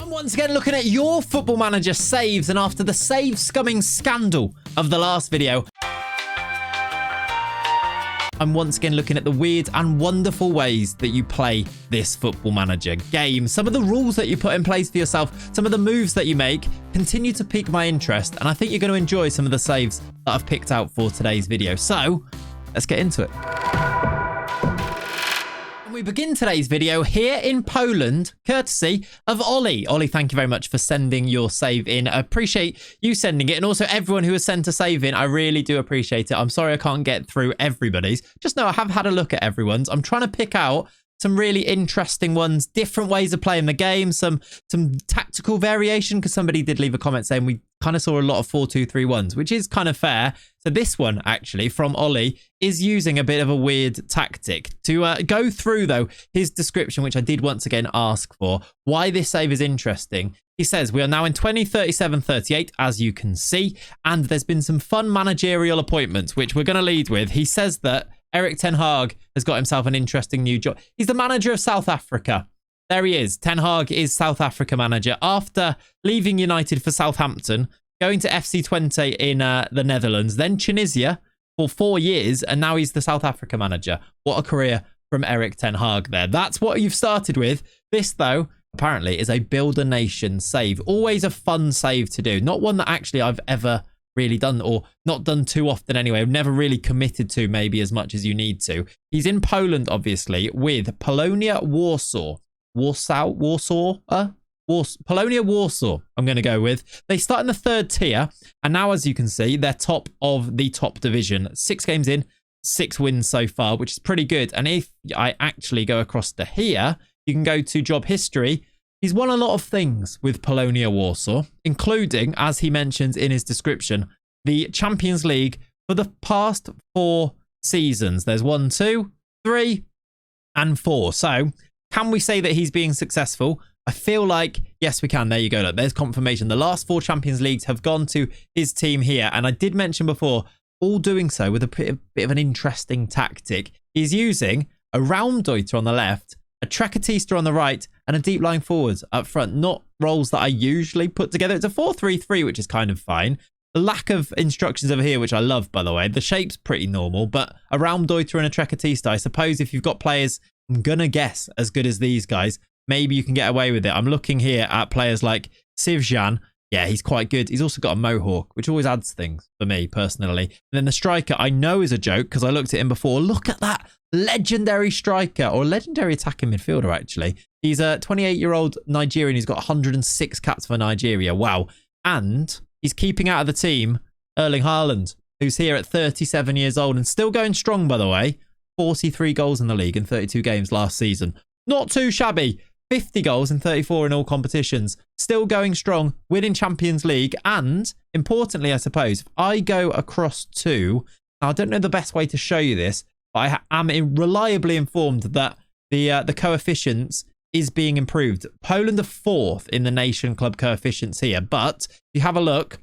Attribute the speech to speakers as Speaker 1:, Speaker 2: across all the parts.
Speaker 1: I'm once again looking at your Football Manager saves, and after the save scumming scandal of the last video, I'm once again looking at the weird and wonderful ways that you play this Football Manager game. Some of the rules that you put in place for yourself, some of the moves that you make continue to pique my interest, and I think you're going to enjoy some of the saves that I've picked out for today's video. So let's get into it. We begin today's video here in Poland, courtesy of Ollie. Ollie, thank you very much for sending your save in. I appreciate you sending it, and also everyone who has sent a save in. I really do appreciate it. I'm sorry I can't get through everybody's. Just know I have had a look at everyone's. I'm trying to pick out some really interesting ones, different ways of playing the game, some tactical variation, because somebody did leave a comment saying we kind of saw a lot of 4-2-3-1s, which is kind of fair. So this one, actually, from Ollie, is using a bit of a weird tactic. To go through, though, his description, which I did once again ask for, why this save is interesting. He says, we are now in 2037-38, as you can see, and there's been some fun managerial appointments, which we're going to lead with. He says that Erik ten Hag has got himself an interesting new job. He's the manager of South Africa. There he is. Ten Hag is South Africa manager after leaving United for Southampton, going to FC20 in the Netherlands, then Tunisia for 4 years, and now he's the South Africa manager. What a career from Erik ten Hag there. That's what you've started with. This, though, apparently is a Build a Nation save. Always a fun save to do. Not one that actually I've ever really done, or not done too often anyway. I've never really committed to maybe as much as you need to. He's in Poland, obviously, with Polonia Warsaw. Polonia Warsaw, I'm going to go with. They start in the 3rd tier, and now, as you can see, they're top of the top division. 6 games in, 6 wins so far, which is pretty good. And if I actually go across to here, you can go to job history. He's won a lot of things with Polonia Warsaw, including, as he mentions in his description, the Champions League for the past 4 seasons. There's 1, 2, 3, and 4. So, can we say that he's being successful? I feel like, yes, we can. There you go. Look, there's confirmation. The last 4 Champions Leagues have gone to his team here. And I did mention before, all doing so with a bit of an interesting tactic. He's using a Raumdeuter on the left, a Trecatista on the right, and a deep lying forwards up front. Not roles that I usually put together. It's a 4-3-3, which is kind of fine. The lack of instructions over here, which I love, by the way. The shape's pretty normal, but a Raumdeuter and a Trecatista, I suppose if you've got players, I'm going to guess, as good as these guys, maybe you can get away with it. I'm looking here at players like Sivjan. Yeah, he's quite good. He's also got a mohawk, which always adds things for me personally. And then the striker I know is a joke because I looked at him before. Look at that legendary striker, or legendary attacking midfielder, actually. He's a 28-year-old Nigerian. He's got 106 caps for Nigeria. Wow. And he's keeping out of the team Erling Haaland, who's here at 37 years old and still going strong, by the way. 43 goals in the league in 32 games last season. Not too shabby. 50 goals in 34 in all competitions. Still going strong, winning Champions League. And importantly, I suppose, if I go across to, now I don't know the best way to show you this, but I am reliably informed that the coefficients is being improved. Poland are 4th in the Nation Club coefficients here. But if you have a look,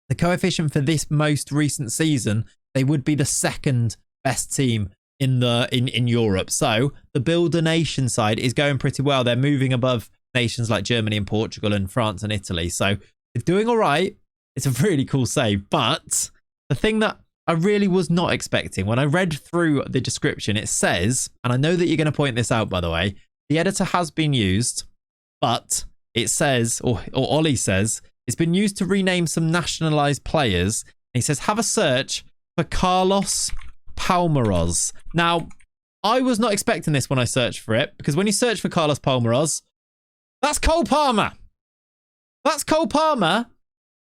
Speaker 1: the coefficient for this most recent season, they would be the 2nd best team in Europe. So the Build a Nation side is going pretty well. They're moving above nations like Germany and Portugal and France and Italy. So they're doing all right. It's a really cool save. But the thing that I really was not expecting, when I read through the description, it says, and I know that you're going to point this out, by the way, the editor has been used, but it says, or Ollie says, it's been used to rename some nationalized players. And he says, have a search for Carlos Palmeiras. Now, I was not expecting this when I searched for it, because when you search for Carlos Palmeiras, that's Cole Palmer. That's Cole Palmer,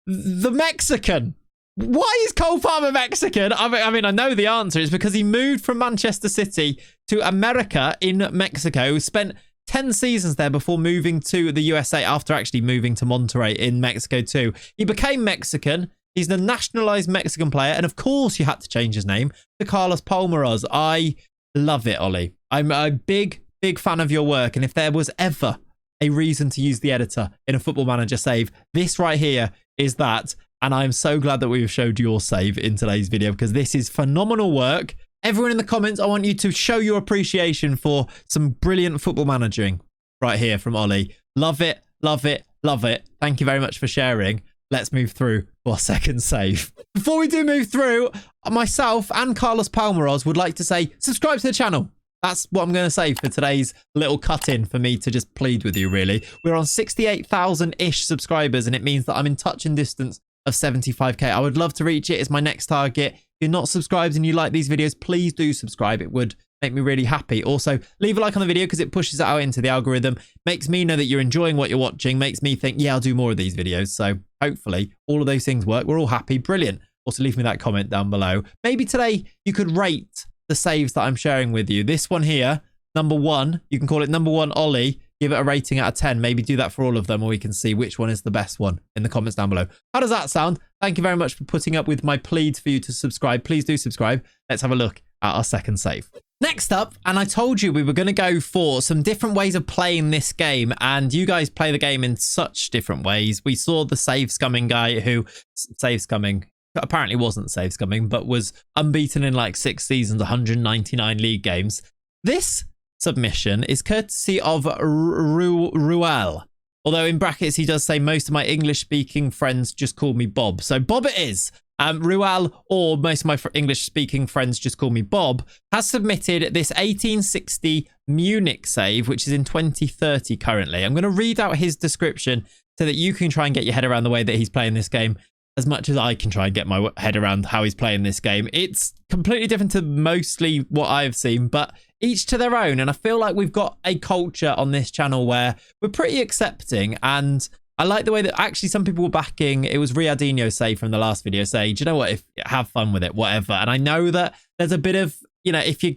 Speaker 1: the Mexican. Why is Cole Palmer Mexican? I mean, I know the answer is because he moved from Manchester City to America in Mexico, spent 10 seasons there before moving to the USA after actually moving to Monterrey in Mexico too. He became Mexican. He's the nationalized Mexican player. And of course, you had to change his name to Carlos Palmeiras. I love it, Ollie. I'm a big fan of your work. And if there was ever a reason to use the editor in a Football Manager save, this right here is that. And I'm so glad that we've showed your save in today's video, because this is phenomenal work. Everyone in the comments, I want you to show your appreciation for some brilliant football managing right here from Ollie. Love it, love it, Love it. Thank you very much for sharing. Let's move through to our second save. Before we do move through, myself and Carlos Palmeros would like to say subscribe to the channel. That's what I'm going to say for today's little cut-in for me to just plead with you, really. We're on 68,000-ish subscribers, and it means that I'm in touching distance of 75k. I would love to reach it. It's my next target. If you're not subscribed and you like these videos, please do subscribe. It would make me really happy. Also, leave a like on the video because it pushes it out into the algorithm, makes me know that you're enjoying what you're watching, makes me think, yeah, I'll do more of these videos. So hopefully all of those things work. We're all happy. Brilliant. Also, leave me that comment down below. Maybe today you could rate the saves that I'm sharing with you. This one here, number 1, you can call it number 1 Ollie. Give it a rating out of 10. Maybe do that for all of them, or we can see which one is the best one in the comments down below. How does that sound? Thank you very much for putting up with my pleads for you to subscribe. Please do subscribe. Let's have a look at our second save. Next up, and I told you we were going to go for some different ways of playing this game, and you guys play the game in such different ways. We saw the save scumming guy who, save scumming, apparently wasn't save scumming, but was unbeaten in like 6 seasons, 199 league games. This submission is courtesy of Ruel. Although in brackets, he does say most of my English-speaking friends just call me Bob. So Bob it is. Ruel, or most of my English-speaking friends just call me Bob, has submitted this 1860 Munich save, which is in 2030 currently. I'm going to read out his description so that you can try and get your head around the way that he's playing this game, as much as I can try and get my head around how he's playing this game. It's completely different to mostly what I've seen, but each to their own. And I feel like we've got a culture on this channel where we're pretty accepting. And I like the way that actually some people were backing. It was Riadinho say from the last video, say, do you know what? Have fun with it, whatever. And I know that there's a bit of, you know, if you're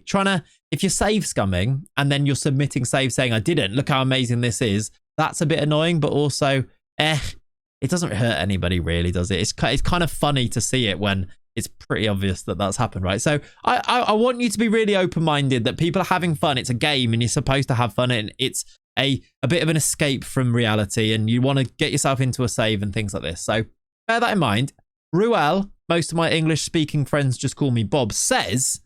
Speaker 1: save scumming and then you're submitting saves saying, I didn't, look how amazing this is. That's a bit annoying, but also, it doesn't hurt anybody really, does it? It's kind of funny to see it when it's pretty obvious that that's happened, right? So I want you to be really open-minded that people are having fun. It's a game and you're supposed to have fun, and it's a bit of an escape from reality, and you want to get yourself into a save and things like this. So bear that in mind. Ruel, most of my English-speaking friends just call me Bob, says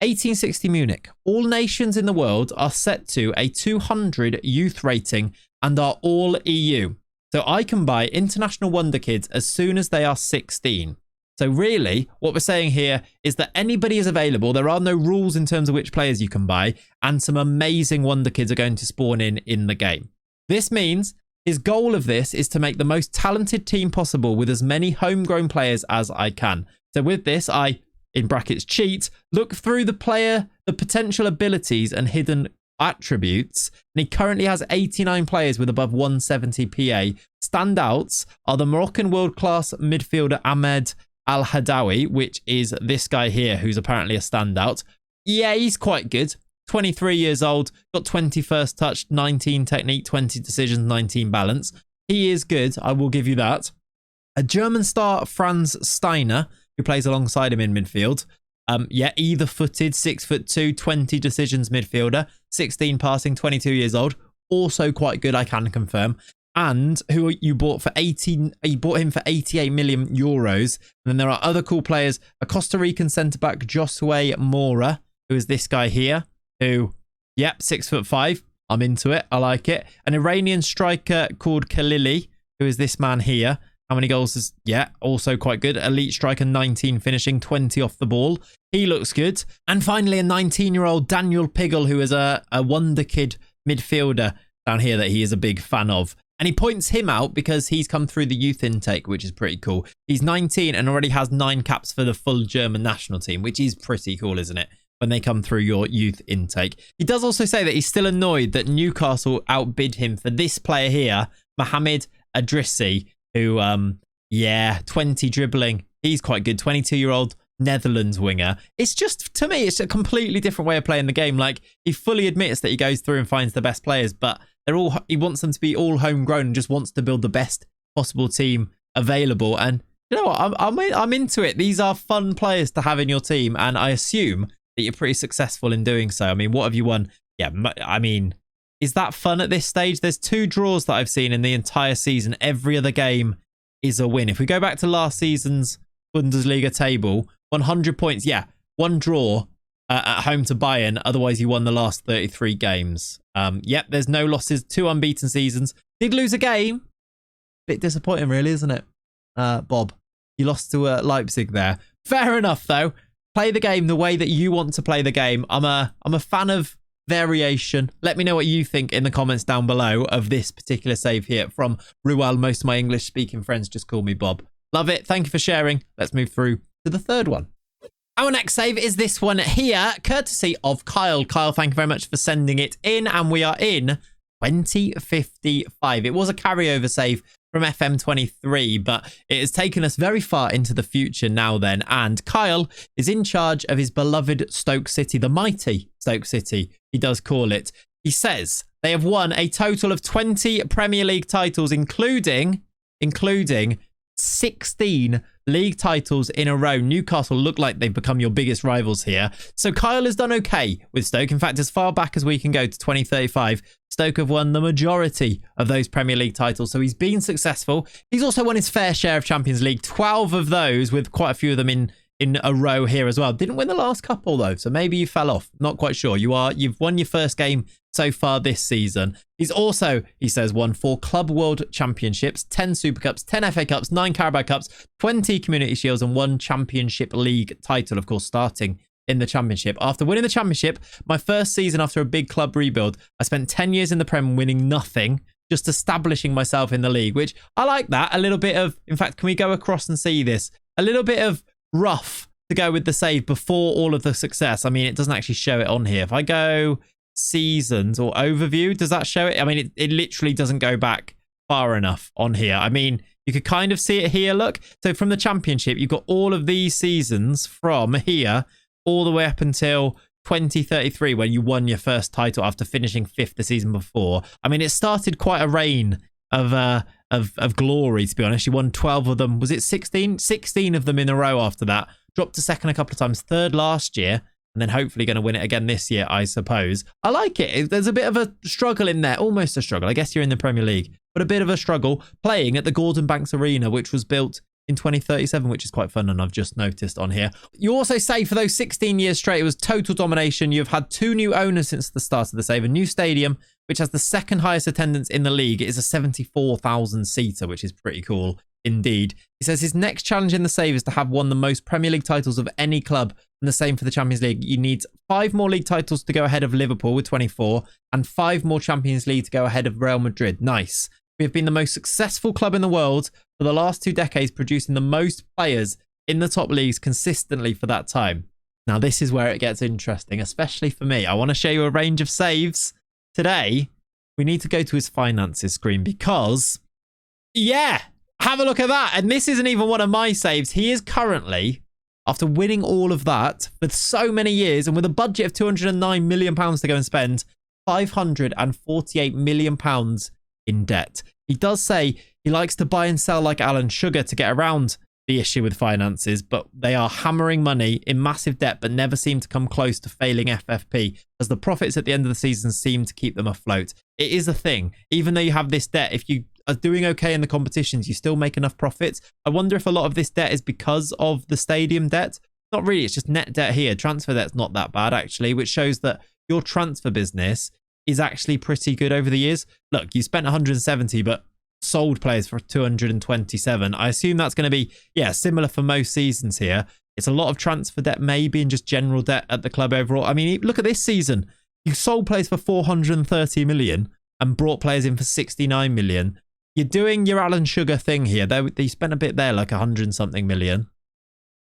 Speaker 1: 1860 Munich. All nations in the world are set to a 200 youth rating and are all EU. So I can buy international Wonderkids as soon as they are 16. So really, what we're saying here is that anybody is available. There are no rules in terms of which players you can buy, and some amazing Wonderkids are going to spawn in the game. This means his goal of this is to make the most talented team possible with as many homegrown players as I can. So with this, I, in brackets, cheat, look through the potential abilities and hidden attributes, and he currently has 89 players with above 170 PA. Standouts are the Moroccan world-class midfielder Ahmed Al-Hadawi, which is this guy here, who's apparently a standout. Yeah, he's quite good. 23 years old, got 20 first touch, 19 technique, 20 decisions, 19 balance. He is good, I will give you that. A German star, Franz Steiner, who plays alongside him in midfield. Yeah, either-footed, 6'2", 20 decisions midfielder, 16 passing, 22 years old. Also quite good, I can confirm. And who you bought for you bought him for 88 million euros. And then there are other cool players. A Costa Rican centre-back, Josue Mora, who is this guy here, who, yep, 6'5". I'm into it. I like it. An Iranian striker called Khalili, who is this man here. How many goals is... Yeah, also quite good. Elite striker, 19 finishing, 20 off the ball. He looks good. And finally, a 19-year-old Daniel Piggle, who is a Wonderkid midfielder down here that he is a big fan of. And he points him out because he's come through the youth intake, which is pretty cool. He's 19 and already has 9 caps for the full German national team, which is pretty cool, isn't it? When they come through your youth intake. He does also say that he's still annoyed that Newcastle outbid him for this player here, Mohamed Adrissi, who, yeah, 20 dribbling. He's quite good. 22-year-old Netherlands winger. It's just, to me, it's a completely different way of playing the game. Like, he fully admits that he goes through and finds the best players, but he wants them to be all homegrown and just wants to build the best possible team available. And you know what? I'm into it. These are fun players to have in your team, and I assume that you're pretty successful in doing so. I mean, what have you won? Yeah, I mean, is that fun at this stage? There's 2 draws that I've seen in the entire season. Every other game is a win. If we go back to last season's Bundesliga table, 100 points. Yeah, 1 draw at home to Bayern. Otherwise, you won the last 33 games. Yep, there's no losses. 2 unbeaten seasons. Did lose a game Bit disappointing, really, isn't it, Bob? You lost to Leipzig there. Fair enough, though. Play the game the way that you want to play the game. I'm a fan of variation. Let me know what you think in the comments down below of this particular save here from Ruel. Most of my English-speaking friends just call me Bob. Love it. Thank you for sharing. Let's move through to the third one. Our next save is this one here, courtesy of Kyle. Kyle, thank you very much for sending it in, and we are in 2055. It was a carryover save from FM23, but it has taken us very far into the future now then, and Kyle is in charge of his beloved Stoke City, the mighty Stoke City, he does call it. He says they have won a total of 20 Premier League titles, including 16 league titles in a row. Newcastle look like they've become your biggest rivals here. So Kyle has done okay with Stoke. In fact, as far back as we can go to 2035, Stoke have won the majority of those Premier League titles. So he's been successful. He's also won his fair share of Champions League, 12 of those, with quite a few of them in a row here as well. Didn't win the last couple though, so maybe you fell off. Not quite sure. You've won your first game so far this season. He's also, he says, won 4 Club World Championships, 10 Super Cups, 10 FA Cups, 9 Carabao Cups, 20 Community Shields, and 1 Championship League title, of course, starting in the Championship. After winning the Championship, my first season after a big club rebuild, I spent 10 years in the Prem winning nothing, just establishing myself in the league, which I like that. A little bit of, in fact, can we go across and see this? A little bit of rough to go with the save before all of the success. I mean, it doesn't actually show it on here. If I go seasons or overview, does that show it? I mean, it literally doesn't go back far enough on here. I mean, you could kind of see it here. Look, so from the Championship, you've got all of these seasons from here all the way up until 2033 when you won your first title after finishing 5th the season before. I mean, it started quite a reign of glory, to be honest. You won 12 of them. Was it 16? 16 of them in a row after that. Dropped to second a couple of times, third last year, and then hopefully going to win it again this year, I suppose. I like it. There's a bit of a struggle in there, almost a struggle. I guess you're in the Premier League, but a bit of a struggle playing at the Gordon Banks Arena, which was built in 2037, which is quite fun, and I've just noticed on here. You also say for those 16 years straight, it was total domination. You've had 2 new owners since the start of the save. A new stadium, which has the second highest attendance in the league. It is a 74,000 seater, which is pretty cool indeed. He says his next challenge in the save is to have won the most Premier League titles of any club, and the same for the Champions League. You need 5 more league titles to go ahead of Liverpool with 24, and 5 more Champions League to go ahead of Real Madrid. Nice. We have been the most successful club in the world for the last 2 decades, producing the most players in the top leagues consistently for that time. Now, this is where it gets interesting, especially for me. I want to show you a range of saves. Today, we need to go to his finances screen because, yeah, have a look at that. And this isn't even one of my saves. He is currently, after winning all of that for so many years and with a budget of £209 million to go and spend, £548 million in debt. He does say he likes to buy and sell like Alan Sugar to get around the issue with finances, but they are hammering money in massive debt but never seem to come close to failing FFP, as the profits at the end of the season seem to keep them afloat. It is a thing. Even though you have this debt, if you are doing okay in the competitions, you still make enough profits. I wonder if a lot of this debt is because of the stadium debt. Not really, it's just net debt here. Transfer debt's not that bad, actually, which shows that your transfer business is actually pretty good over the years. Look, you spent 170, but sold players for 227. I assume that's going to be, yeah, similar for most seasons here. It's a lot of transfer debt maybe and just general debt at the club overall. I mean, look at this season. You sold players for 430 million and brought players in for 69 million. You're doing your Alan Sugar thing here. They spent a bit there, like 100 and something million.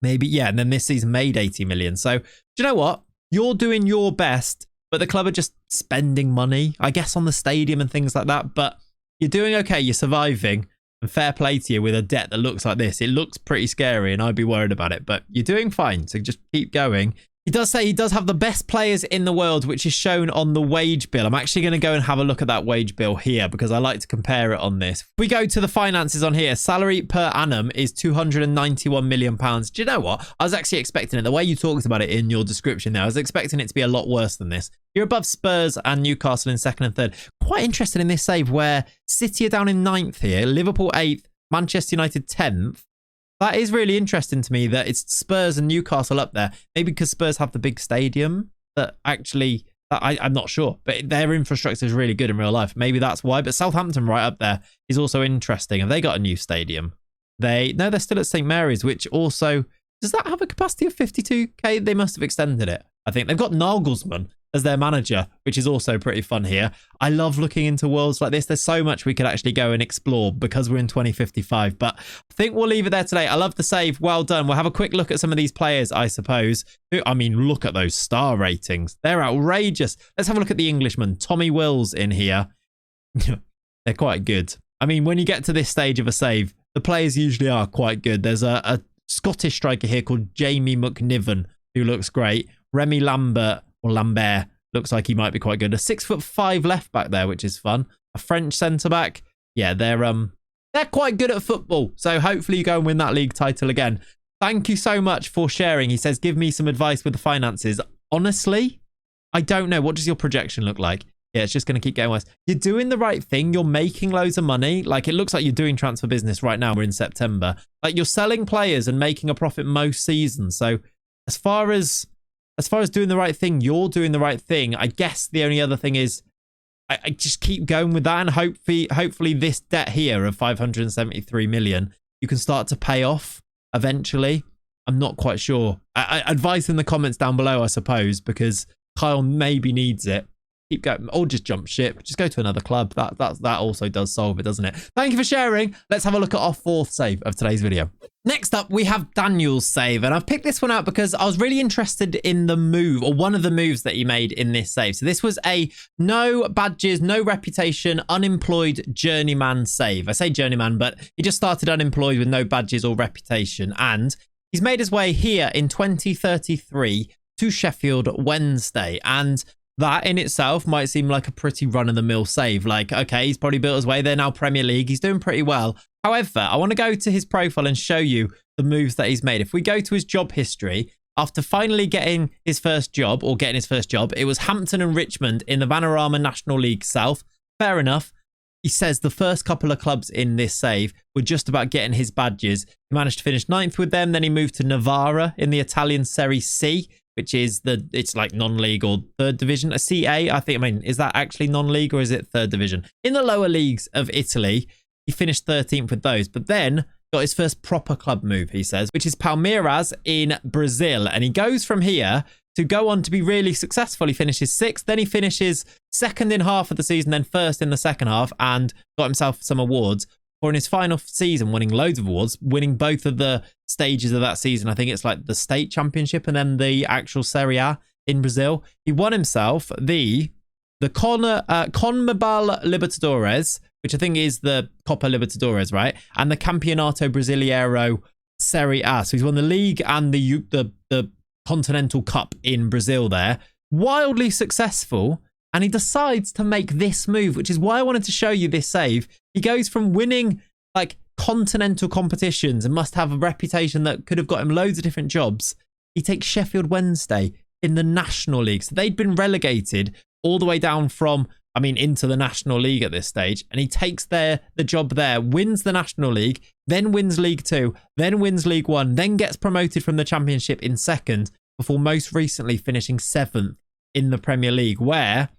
Speaker 1: Maybe, yeah, and then this season made 80 million. So, do you know what? You're doing your best, but the club are just spending money, I guess, on the stadium and things like that. But you're doing okay. You're surviving. And fair play to you with a debt that looks like this. It looks pretty scary and I'd be worried about it, but you're doing fine. So just keep going. He does say he does have the best players in the world, which is shown on the wage bill. I'm actually going to go and have a look at that wage bill here because I like to compare it on this. If we go to the finances on here, salary per annum is £291 million. Do you know what? I was actually expecting it. The way you talked about it in your description there, I was expecting it to be a lot worse than this. You're above Spurs and Newcastle in 2nd and 3rd. Quite interested in this save where City are down in 9th here, Liverpool 8th, Manchester United 10th. That is really interesting to me that it's Spurs and Newcastle up there. Maybe because Spurs have the big stadium that actually I'm not sure, but their infrastructure is really good in real life. Maybe that's why. But Southampton right up there is also interesting. Have they got a new stadium? No, they're still at St Mary's, which also, does that have a capacity of 52k? They must have extended it. I think they've got Nagelsmann as their manager, which is also pretty fun here. I love looking into worlds like this. There's so much we could actually go and explore because we're in 2055. But I think we'll leave it there today. I love the save. Well done. We'll have a quick look at some of these players, I suppose. I mean, look at those star ratings. They're outrageous. Let's have a look at the Englishman. Tommy Wills in here. They're quite good. I mean, when you get to this stage of a save, the players usually are quite good. There's a Scottish striker here called Jamie McNiven, who looks great. Remy Lambert looks like he might be quite good. A 6'5" left back there, which is fun. A French centre back. Yeah, they're quite good at football. So hopefully you go and win that league title again. Thank you so much for sharing. He says, give me some advice with the finances. Honestly, I don't know. What does your projection look like? Yeah, it's just going to keep getting worse. You're doing the right thing. You're making loads of money. Like, it looks like you're doing transfer business right now. We're in September. Like, you're selling players and making a profit most seasons. So as far as doing the right thing, you're doing the right thing. I guess the only other thing is I just keep going with that, and hopefully this debt here of 573 million, you can start to pay off eventually. I'm not quite sure. Advice in the comments down below, I suppose, because Kyle maybe needs it. Keep going, or just jump ship. Just go to another club. That also does solve it, doesn't it? Thank you for sharing. Let's have a look at our fourth save of today's video. Next up, we have Daniel's save, and I've picked this one out because I was really interested in the move, or one of the moves that he made in this save. So this was a no badges, no reputation, unemployed journeyman save. I say journeyman, but he just started unemployed with no badges or reputation, and he's made his way here in 2033 to Sheffield Wednesday, and that in itself might seem like a pretty run-of-the-mill save. Like, okay, he's probably built his way. They're now Premier League. He's doing pretty well. However, I want to go to his profile and show you the moves that he's made. If we go to his job history, after finally getting his first job, it was Hampton and Richmond in the Vanarama National League South. Fair enough. He says the first couple of clubs in this save were just about getting his badges. He managed to finish 9th with them. Then he moved to Novara in the Italian Serie C, which is it's like non-league or third division, a CA. I mean, is that actually non-league or is it third division? In the lower leagues of Italy, he finished 13th with those, but then got his first proper club move, he says, which is Palmeiras in Brazil. And he goes from here to go on to be really successful. He finishes 6th, then he finishes 2nd in half of the season, then 1st in the second half, and got himself some awards. Or in his final season, winning loads of awards, winning both of the stages of that season. I think it's like the state championship and then the actual Serie A in Brazil. He won himself the CONMEBOL Libertadores, which I think is the Copa Libertadores, right? And the Campeonato Brasileiro Serie A. So he's won the league and the Continental Cup in Brazil there. Wildly successful. And he decides to make this move, which is why I wanted to show you this save. He goes from winning like continental competitions and must have a reputation that could have got him loads of different jobs. He takes Sheffield Wednesday in the National League. So they'd been relegated all the way down from, into the National League at this stage. And he takes the job there, wins the National League, then wins League 2, then wins League 1, then gets promoted from the Championship in 2nd, before most recently finishing 7th in the Premier League, where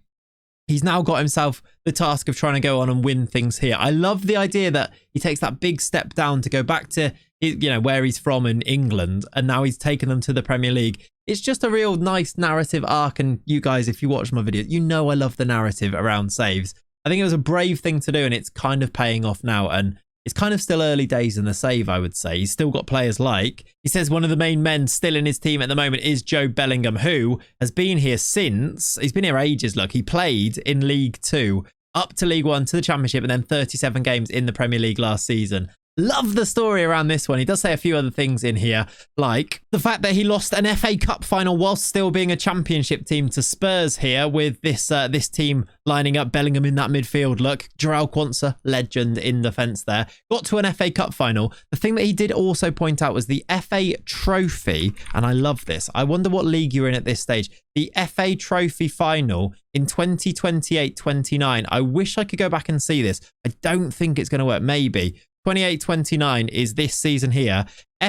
Speaker 1: he's now got himself the task of trying to go on and win things here. I love the idea that he takes that big step down to go back to, where he's from in England, and now he's taken them to the Premier League. It's just a real nice narrative arc, and you guys, if you watch my videos, you know I love the narrative around saves. I think it was a brave thing to do, and it's kind of paying off now, and it's kind of still early days in the save, I would say. He's still got players like, he says one of the main men still in his team at the moment is Joe Bellingham, who has been here since, he's been here ages, look. He played in League 2, up to League 1, to the Championship, and then 37 games in the Premier League last season. Love the story around this one. He does say a few other things in here, like the fact that he lost an FA Cup final whilst still being a Championship team to Spurs here, with this team lining up Bellingham in that midfield. Look, Jarell Quansah, legend in defence there. Got to an FA Cup final. The thing that he did also point out was the FA Trophy, and I love this. I wonder what league you're in at this stage. The FA Trophy final in 2028-29. I wish I could go back and see this. I don't think it's going to work. Maybe. 28-29 is this season here.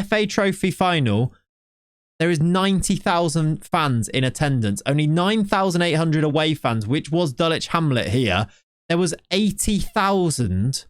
Speaker 1: FA Trophy final there is 90,000 fans in attendance. Only 9,800 away fans, which was Dulwich Hamlet here. There was 80,000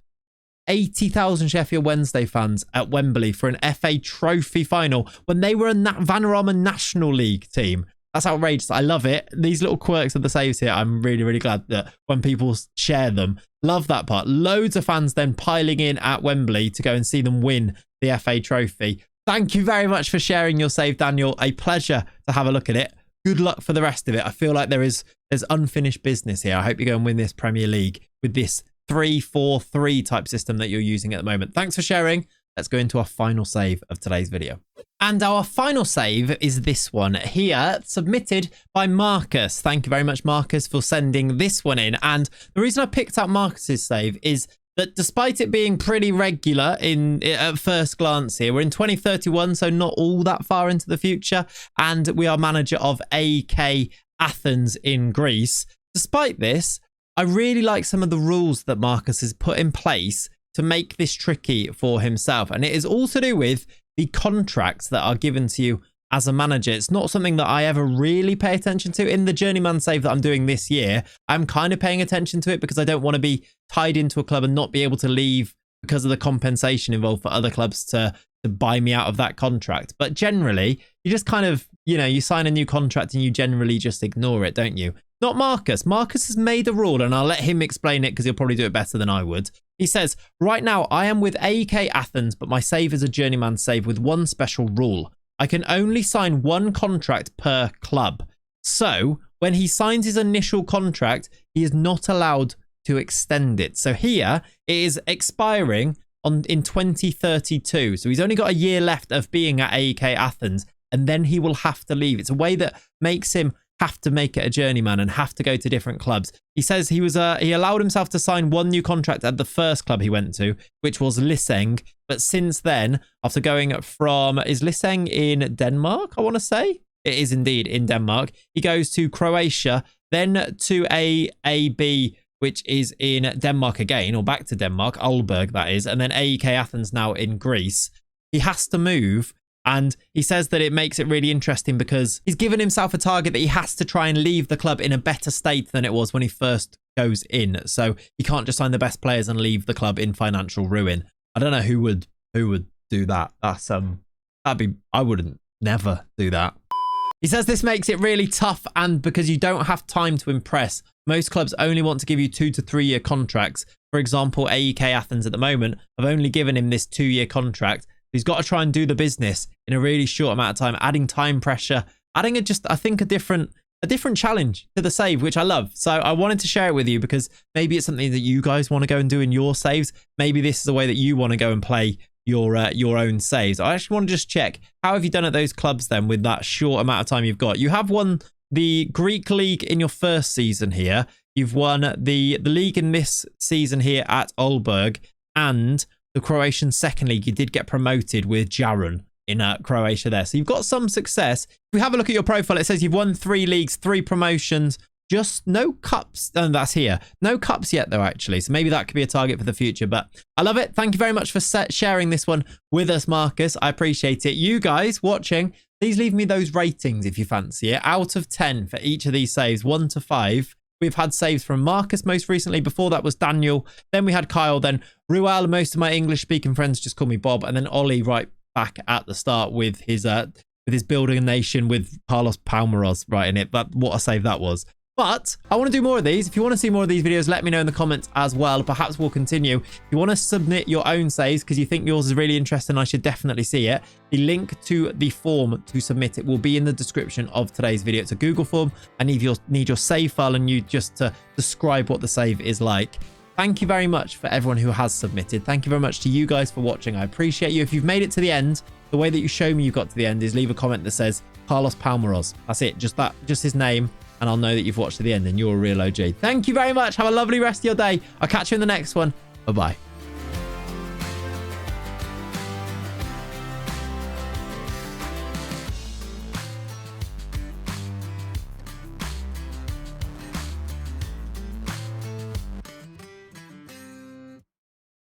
Speaker 1: Sheffield Wednesday fans at Wembley for an FA Trophy final when they were a Vanarama National League team. That's outrageous. I love it. These little quirks of the saves here, I'm really, really glad that when people share them. Love that part. Loads of fans then piling in at Wembley to go and see them win the FA Trophy. Thank you very much for sharing your save, Daniel. A pleasure to have a look at it. Good luck for the rest of it. I feel like there's unfinished business here. I hope you go and win this Premier League with this 3-4-3 type system that you're using at the moment. Thanks for sharing. Let's go into our final save of today's video. And our final save is this one here, submitted by Marcus. Thank you very much, Marcus, for sending this one in. And the reason I picked out Marcus's save is that despite it being pretty regular at first glance here, we're in 2031, so not all that far into the future. And we are manager of AK Athens in Greece. Despite this, I really like some of the rules that Marcus has put in place to make this tricky for himself. And it is all to do with the contracts that are given to you as a manager. It's not something that I ever really pay attention to. In the Journeyman save that I'm doing this year, I'm kind of paying attention to it because I don't want to be tied into a club and not be able to leave because of the compensation involved for other clubs to buy me out of that contract. But generally, you just kind of, you sign a new contract and you generally just ignore it, don't you? Not Marcus. Marcus has made a rule, and I'll let him explain it because he'll probably do it better than I would. He says, right now, I am with AEK Athens, but my save is a Journeyman save with one special rule. I can only sign one contract per club. So when he signs his initial contract, he is not allowed to extend it. So here it is expiring in 2032. So he's only got a year left of being at AEK Athens, and then he will have to leave. It's a way that makes him have to make it a Journeyman and have to go to different clubs. He says he allowed himself to sign one new contract at the first club he went to, which was Lisseng. But since then, after going from, is Lisseng in Denmark, I want to say? It is indeed in Denmark. He goes to Croatia, then to AAB, which is in Denmark again, or back to Denmark, Aalborg that is, and then AEK Athens now in Greece. He has to move. And he says that it makes it really interesting because he's given himself a target that he has to try and leave the club in a better state than it was when he first goes in. So he can't just sign the best players and leave the club in financial ruin. I don't know who would do that. That's I wouldn't never do that. He says this makes it really tough, and because you don't have time to impress. Most clubs only want to give you 2 to 3 year contracts. For example, AEK Athens at the moment have only given him this 2-year contract. He's got to try and do the business in a really short amount of time, adding time pressure, adding a different challenge to the save, which I love. So I wanted to share it with you because maybe it's something that you guys want to go and do in your saves. Maybe this is a way that you want to go and play your own saves. I actually want to just check, how have you done at those clubs then with that short amount of time you've got? You have won the Greek League in your first season here. You've won the league in this season here at Aalborg, and the Croatian second league. You did get promoted with Jaron in Croatia there. So you've got some success. If we have a look at your profile, it says you've won 3 leagues, 3 promotions, just no cups. And that's here. No cups yet though, actually. So maybe that could be a target for the future. But I love it. Thank you very much for sharing this one with us, Marcus. I appreciate it. You guys watching, please leave me those ratings if you fancy it. Out of 10 for each of these saves, 1 to 5. We've had saves from Marcus most recently. Before that was Daniel. Then we had Kyle. Then Ruel. Most of my English-speaking friends just call me Bob. And then Ollie right back at the start with his building a nation with Carlos Palmeiras right in it. But what a save that was. But I want to do more of these. If you want to see more of these videos, let me know in the comments as well. Perhaps we'll continue. If you want to submit your own saves because you think yours is really interesting, I should definitely see it. The link to the form to submit it will be in the description of today's video. It's a Google form. I need your save file and you just to describe what the save is like. Thank you very much for everyone who has submitted. Thank you very much to you guys for watching. I appreciate you. If you've made it to the end, the way that you show me you got to the end is leave a comment that says Carlos Palmeiras. That's it. Just his name. And I'll know that you've watched to the end and you're a real OG. Thank you very much. Have a lovely rest of your day. I'll catch you in the next one. Bye-bye.